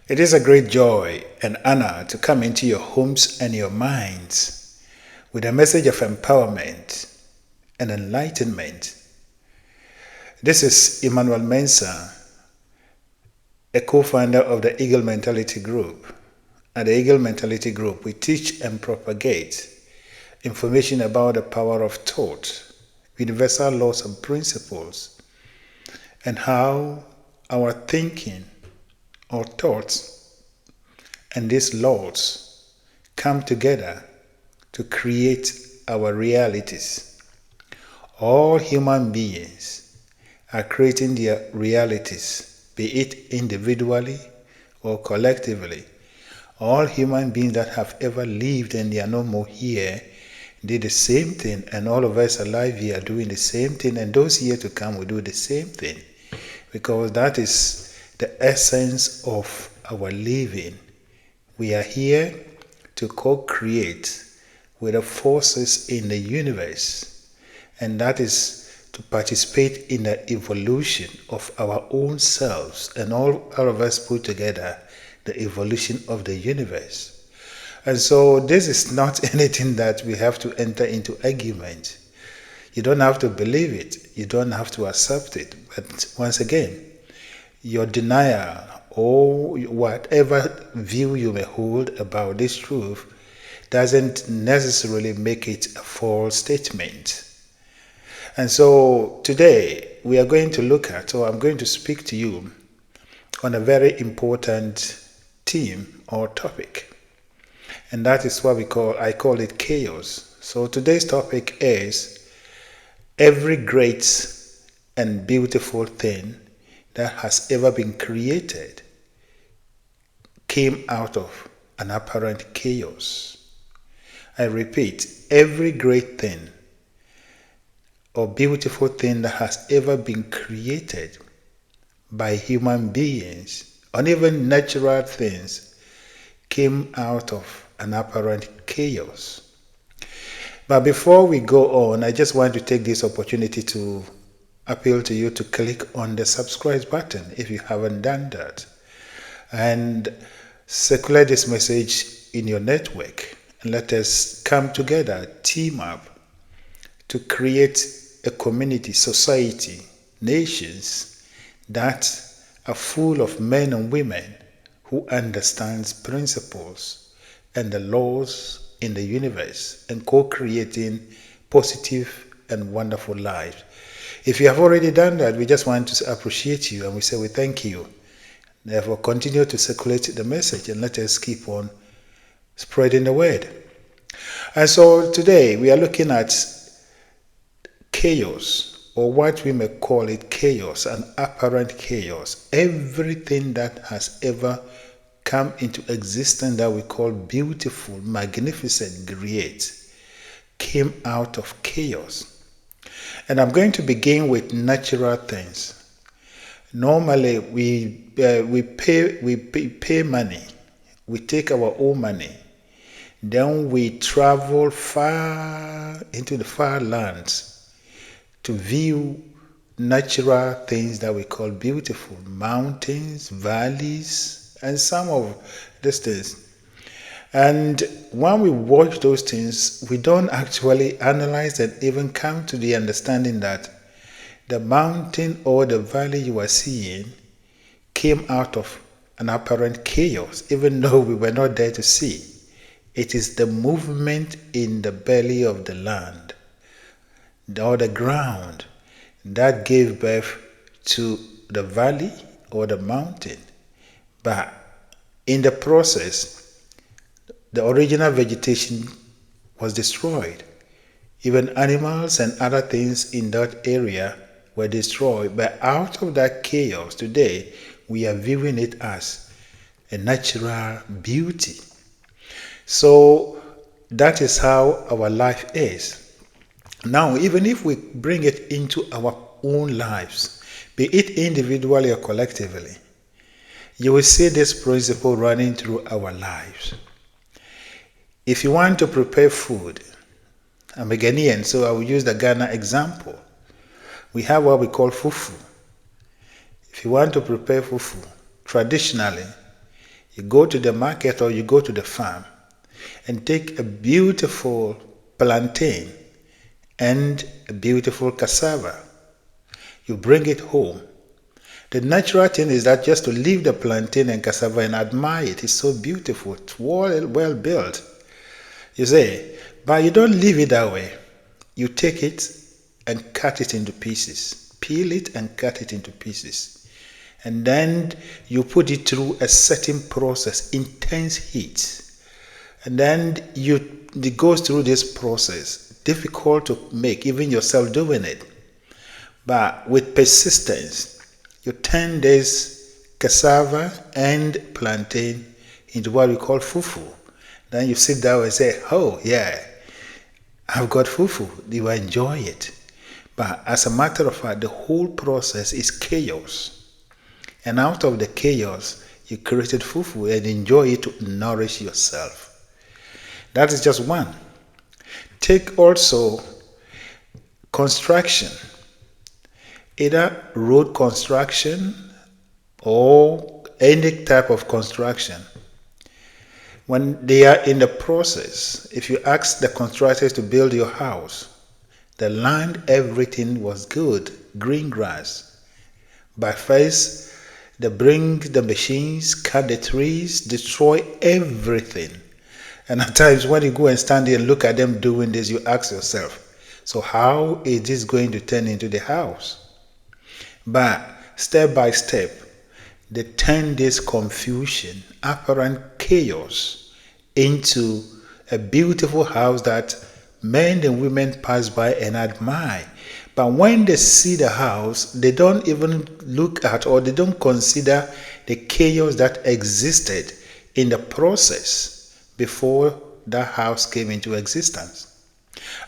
It is a great joy and honor to come into your homes and your minds with a message of empowerment and enlightenment. This is Emmanuel Mensah, a co-founder of the Eagle Mentality Group. At the Eagle Mentality Group, we teach and propagate information about the power of thought, universal laws and principles, and how our thinking or thoughts and these laws come together to create our realities. All human beings are creating their realities, be it individually or collectively. All human beings that have ever lived and they are no more here did the same thing, and all of us alive here are doing the same thing, and those here to come will do the same thing, because that is the essence of our living. We are here to co-create with the forces in the universe, and that is to participate in the evolution of our own selves, and all of us put together the evolution of the universe. And so this is not anything that we have to enter into argument. You don't have to believe it. You don't have to accept it. But once again, your denial or whatever view you may hold about this truth doesn't necessarily make it a false statement. And so today we are going to look at, or I'm going to speak to you on a very important theme or topic. And that is what I call it chaos. So today's topic is every great and beautiful thing that has ever been created came out of an apparent chaos. I repeat, every great thing or beautiful thing that has ever been created by human beings, or even natural things, came out of an apparent chaos. But before we go on, I just want to take this opportunity to appeal to you to click on the subscribe button if you haven't done that, and circulate this message in your network, and let us come together, team up to create a community, society, nations that are full of men and women who understands principles and the laws in the universe, and co-creating positive and wonderful lives. If you have already done that, we just want to appreciate you, and we say we thank you. Therefore, continue to circulate the message, and let us keep on spreading the word. And so today we are looking at chaos, or what we may call it chaos, an apparent chaos. Everything that has ever come into existence that we call beautiful, magnificent, great, came out of chaos. And I'm going to begin with natural things. Normally, we pay money. We take our own money. Then we travel far into the far lands to view natural things that we call beautiful, mountains, valleys, and some of these things. And when we watch those things, we don't actually analyze and even come to the understanding that the mountain or the valley you are seeing came out of an apparent chaos, even though we were not there to see. It is the movement in the belly of the land or the ground that gave birth to the valley or the mountain. But in the process, the original vegetation was destroyed. Even animals and other things in that area were destroyed. But out of that chaos, today, we are viewing it as a natural beauty. So that is how our life is. Now, even if we bring it into our own lives, be it individually or collectively, you will see this principle running through our lives. If you want to prepare food, I'm a Ghanaian, so I will use the Ghana example. We have what we call fufu. If you want to prepare fufu, traditionally, You go to the market or you go to the farm and take a beautiful plantain and a beautiful cassava. You bring it home. The natural thing is that just to leave the plantain and cassava and admire it. It's so beautiful. It's well built. You say, but you don't leave it that way. You take it and cut it into pieces. Peel it and cut it into pieces. And then you put it through a certain process, intense heat. And then it goes through this process. Difficult to make, even yourself doing it. But with persistence, you turn this cassava and plantain into what we call fufu. Then you sit down and say, oh yeah, I've got fufu. You enjoy it. But as a matter of fact, the whole process is chaos. And out of the chaos, you created fufu and enjoy it to nourish yourself. That is just one. Take also construction. Either road construction or any type of construction. When they are in the process, if you ask the contractors to build your house, the land, everything was good, green grass. But first, they bring the machines, cut the trees, destroy everything. And at times when you go and stand there and look at them doing this, you ask yourself, so how is this going to turn into the house? But step by step, they turn this confusion, apparent chaos, into a beautiful house that men and women pass by and admire. But when they see the house, they don't even look at or they don't consider the chaos that existed in the process before that house came into existence.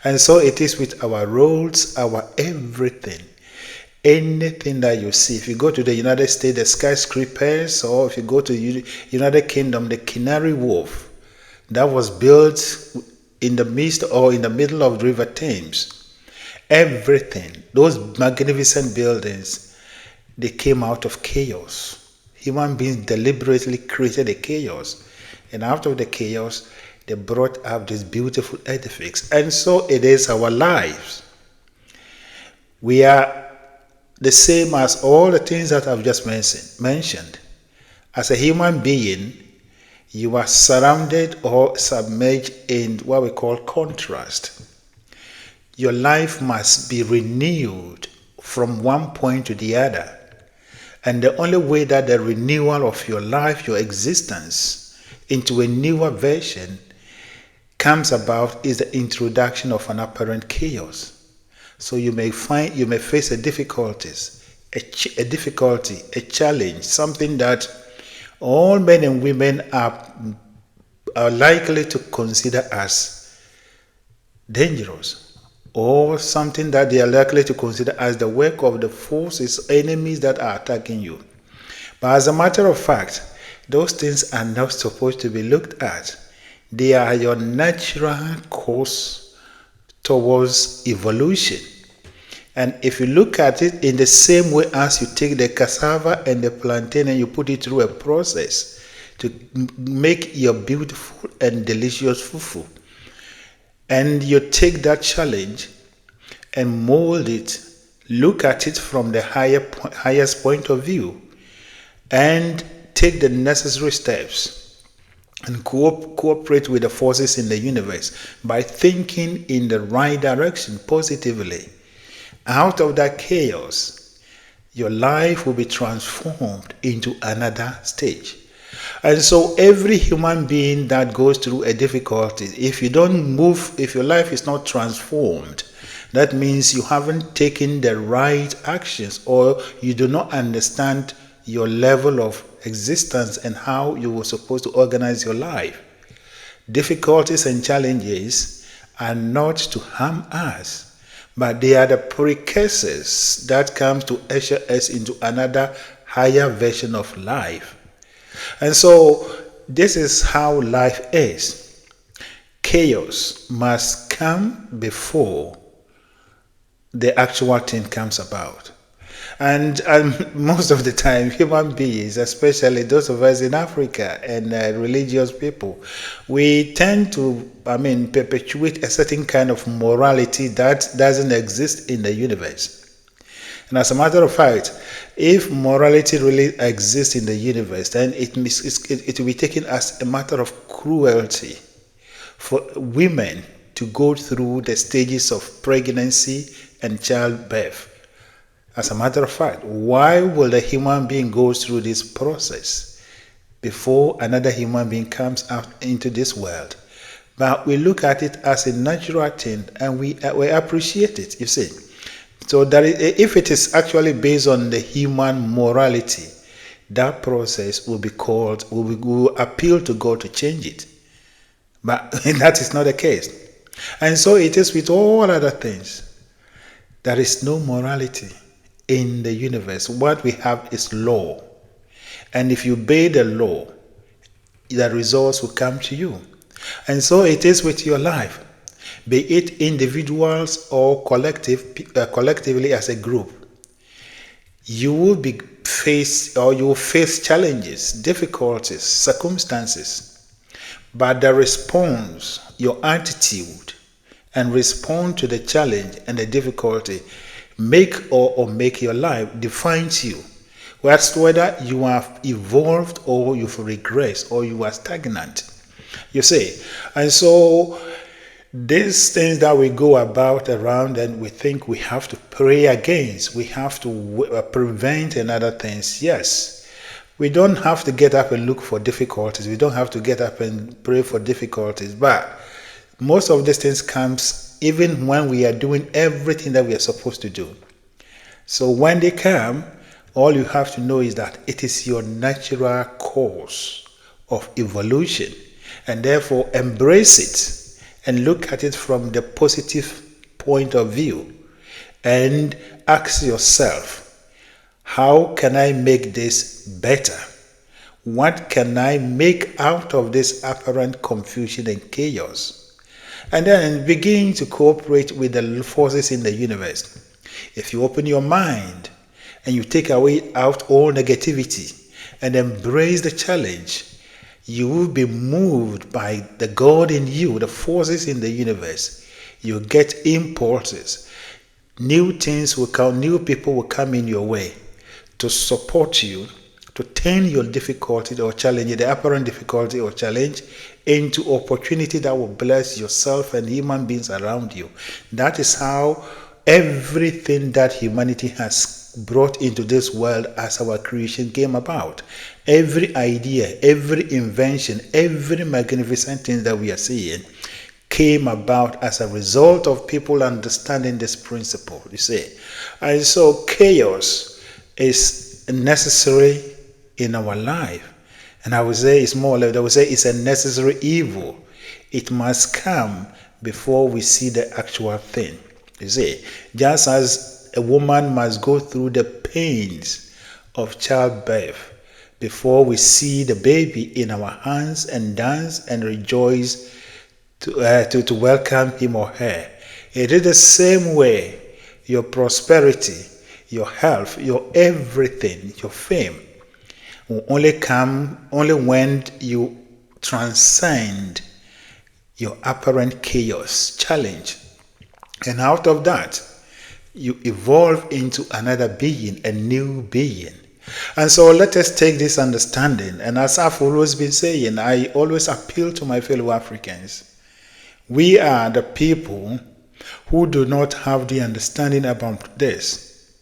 And so it is with our roads, our everything. Anything that you see, if you go to the United States, the skyscrapers, or if you go to United Kingdom, the Canary Wharf, that was built in the midst or in the middle of the River Thames. Everything, those magnificent buildings, they came out of chaos. Human beings deliberately created a chaos. And out of the chaos, they brought up this beautiful edifice. And so it is our lives. We are the same as all the things that I've just mentioned. As a human being, you are surrounded or submerged in what we call contrast. Your life must be renewed from one point to the other. And the only way that the renewal of your life, your existence, into a newer version comes about is the introduction of an apparent chaos. So you may face a difficulty, a challenge, something that all men and women are likely to consider as dangerous, or something that they are likely to consider as the work of the forces, enemies that are attacking you. But as a matter of fact, those things are not supposed to be looked at. They are your natural course towards evolution. And if you look at it in the same way as you take the cassava and the plantain and you put it through a process to make your beautiful and delicious fufu, and you take that challenge and mold it, look at it from the highest point of view, and take the necessary steps and cooperate with the forces in the universe by thinking in the right direction positively. Out of that chaos, your life will be transformed into another stage. And so every human being that goes through a difficulty, if you don't move, if your life is not transformed, that means you haven't taken the right actions, or you do not understand your level of existence and how you were supposed to organize your life. Difficulties and challenges are not to harm us, but they are the precursors that come to usher us into another higher version of life. And so this is how life is. Chaos must come before the actual thing comes about. And most of the time, human beings, especially those of us in Africa and religious people, we tend to, perpetuate a certain kind of morality that doesn't exist in the universe. And as a matter of fact, if morality really exists in the universe, then it will be taken as a matter of cruelty for women to go through the stages of pregnancy and childbirth. As a matter of fact, why will a human being go through this process before another human being comes out into this world? But we look at it as a natural thing and we appreciate it, you see. So that if it is actually based on the human morality, that process will be called, will appeal to God to change it. But that is not the case. And so it is with all other things. There is no morality in the universe. What we have is law. And if you obey the law, the results will come to you. And so it is with your life. Be it individuals or collectively as a group. You will face challenges, difficulties, circumstances. But the response, your attitude, and respond to the challenge and the difficulty make or make your life defines you. Whether you have evolved or you've regressed or you are stagnant. You see, and so these things that we go about around and we think we have to pray against, we have to prevent and other things. Yes, we don't have to get up and look for difficulties. We don't have to get up and pray for difficulties. But most of these things comes even when we are doing everything that we are supposed to do. So when they come, all you have to know is that it is your natural course of evolution, and therefore embrace it and look at it from the positive point of view and ask yourself, how can I make this better? What can I make out of this apparent confusion and chaos? And then begin to cooperate with the forces in the universe. If you open your mind and you take away out all negativity and embrace the challenge, you will be moved by the God in you, the forces in the universe. You get impulses. New things will come, new people will come in your way to support you, to turn your difficulty or challenge, the apparent difficulty or challenge, into opportunity that will bless yourself and human beings around you. That is how everything that humanity has brought into this world as our creation came about. Every idea, every invention, every magnificent thing that we are seeing came about as a result of people understanding this principle, you see. And so chaos is necessary in our life. And I would say it's more like, I would say it's a necessary evil. It must come before we see the actual thing. You see, just as a woman must go through the pains of childbirth before we see the baby in our hands and dance and rejoice to welcome him or her. It is the same way your prosperity, your health, your everything, your fame will only come only when you transcend your apparent chaos, challenge. And out of that, you evolve into another being, a new being. And so let us take this understanding. And as I've always been saying, I always appeal to my fellow Africans. We are the people who do not have the understanding about this.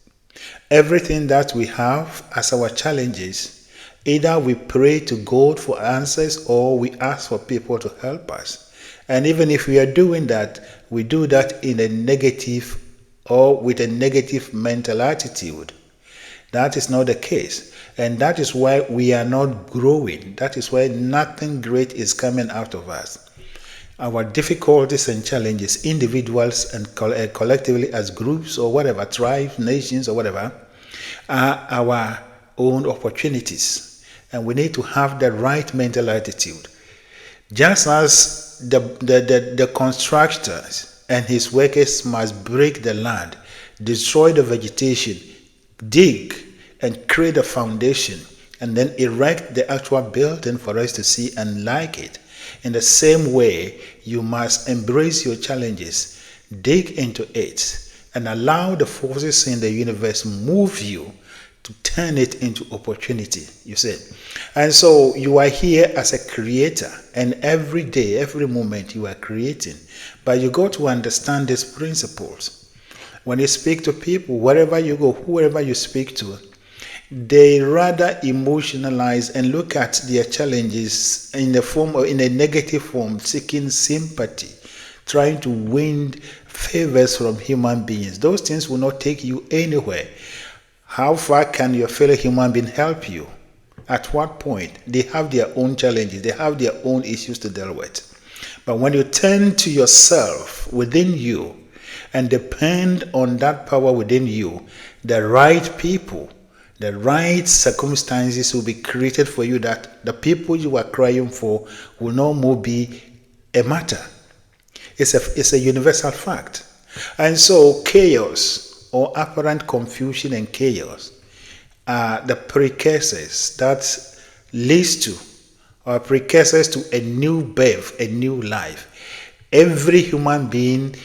Everything that we have as our challenges, either we pray to God for answers or we ask for people to help us. And even if we are doing that, we do that in a negative or with a negative mental attitude. That is not the case. And that is why we are not growing. That is why nothing great is coming out of us. Our difficulties and challenges, individuals and collectively as groups or whatever, tribes, nations or whatever, are our own opportunities. And we need to have the right mental attitude. Just as the constructors and his workers must break the land, destroy the vegetation, dig and create a foundation and then erect the actual building for us to see and like it. In the same way, you must embrace your challenges, dig into it, and allow the forces in the universe move you to turn it into opportunity, you see. And so you are here as a creator, and every day, every moment you are creating. But you got to understand these principles. When you speak to people, wherever you go, whoever you speak to, they rather emotionalize and look at their challenges in the form or in a negative form, seeking sympathy, trying to win favors from human beings. Those things will not take you anywhere. How far can your fellow human being help you? At what point? They have their own challenges, they have their own issues to deal with. But when you turn to yourself within you and depend on that power within you, the right people, the right circumstances will be created for you, that the people you are crying for will no more be a matter. It's a universal fact. And so chaos or apparent confusion and chaos are the precursors that leads to, or precursors to, a new birth, a new life. Every human being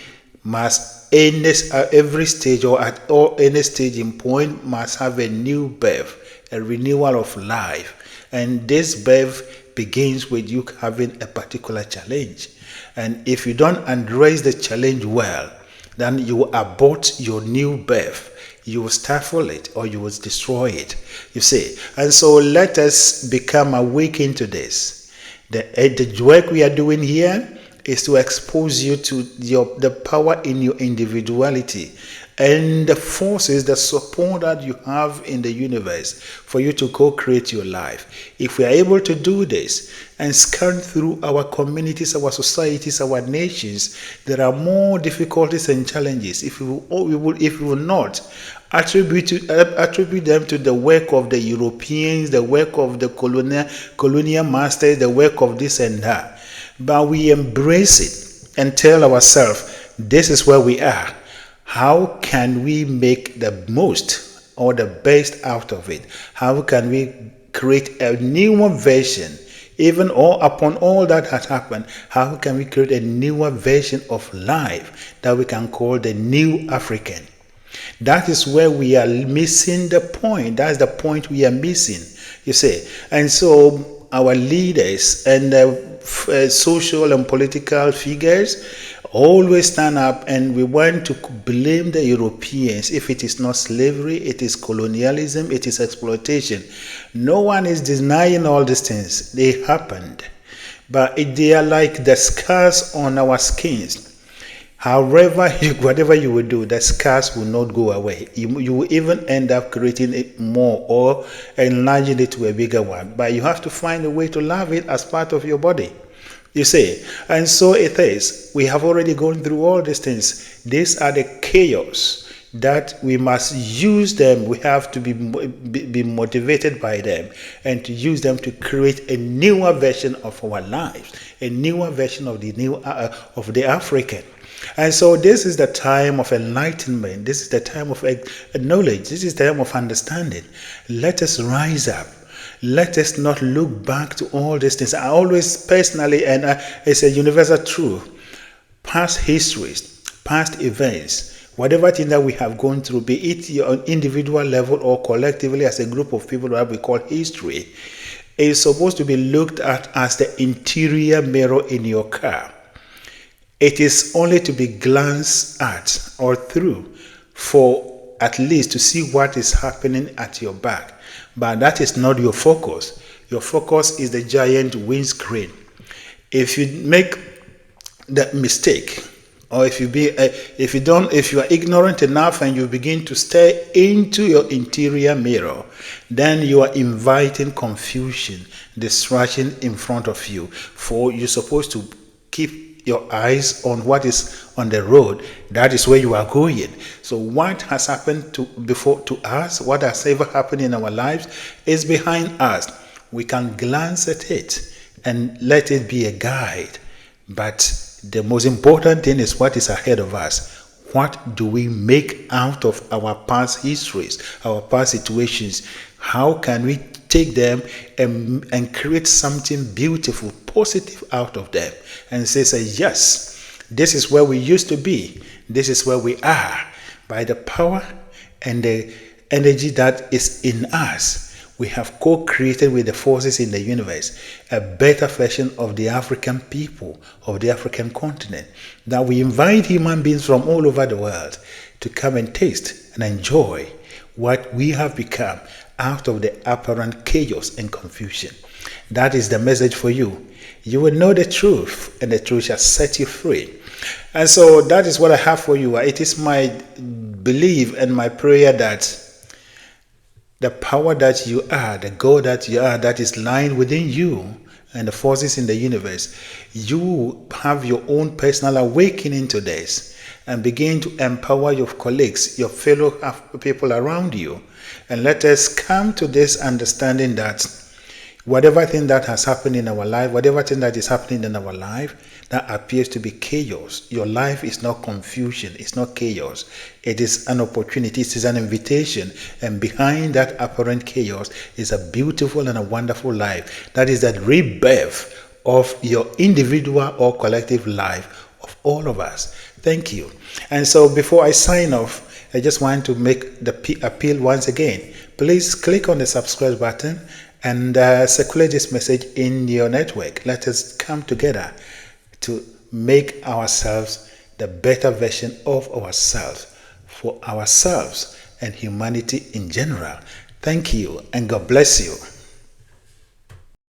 must, in every stage or at all any staging point, must have a new birth, a renewal of life. And this birth begins with you having a particular challenge. And if you don't address the challenge well, then you will abort your new birth. You will stifle it or you will destroy it, you see. And so let us become awakened to this. The work we are doing here is to expose you to the power in your individuality and the forces, the support that you have in the universe for you to co-create your life. If we are able to do this and scan through our communities, our societies, our nations, there are more difficulties and challenges. If we will not attribute them to the work of the Europeans, the work of the colonial masters, the work of this and that, but we embrace it and tell ourselves, this is where we are. How can we make the most or the best out of it? How can we create a newer version, even upon all that has happened? How can we create a newer version of life that we can call the new African? That is where we are missing the point. That's the point we are missing, you see. And so our leaders and social and political figures always stand up, and we want to blame the Europeans. If it is not slavery, it is colonialism, it is exploitation. No one is denying all these things. They happened. But they are like the scars on our skins. However, whatever you will do, the scars will not go away. You will even end up creating it more or enlarging it to a bigger one. But you have to find a way to love it as part of your body. You see, and so it is. We have already gone through all these things. These are the chaos that we must use them. We have to be motivated by them and to use them to create a newer version of our lives, a newer version of the African. And so this is the time of enlightenment. This is the time of knowledge. This is the time of understanding. Let us rise up. Let us not look back to all these things. I always personally, and it's a universal truth, past histories, past events, whatever thing that we have gone through, be it on individual level or collectively as a group of people that we call history, is supposed to be looked at as the interior mirror in your car. It is only to be glanced at or through for at least to see what is happening at your back. But that is not your focus. Your focus is the giant windscreen. If you make that mistake, or if you are ignorant enough and you begin to stare into your interior mirror, then you are inviting confusion, distraction in front of you. For you're supposed to keep your eyes on what is on the road. That is where you are going. So what has happened to us, what has ever happened in our lives, is behind us. We can glance at it and let it be a guide. But the most important thing is what is ahead of us. What do we make out of our past histories, our past situations? How can we take them and create something beautiful, positive out of them? And say, yes, this is where we used to be. This is where we are. By the power and the energy that is in us, we have co-created with the forces in the universe a better version of the African people, of the African continent. That we invite human beings from all over the world to come and taste and enjoy what we have become out of the apparent chaos and confusion. That is the message for you. You will know the truth, and the truth shall set you free. And so that is what I have for you. It is my belief and my prayer that the power that you are, the God that you are, that is lying within you and the forces in the universe, you have your own personal awakening to this and begin to empower your colleagues, your fellow people around you. And let us come to this understanding that whatever thing that has happened in our life, whatever thing that is happening in our life that appears to be chaos, your life is not confusion, it's not chaos. It is an opportunity, it is an invitation. And behind that apparent chaos is a beautiful and a wonderful life. That is that rebirth of your individual or collective life of all of us. Thank you. And so before I sign off, I just want to make the appeal once again. Please click on the subscribe button and circulate this message in your network. Let us come together to make ourselves the better version of ourselves, for ourselves and humanity in general. Thank you, and God bless you.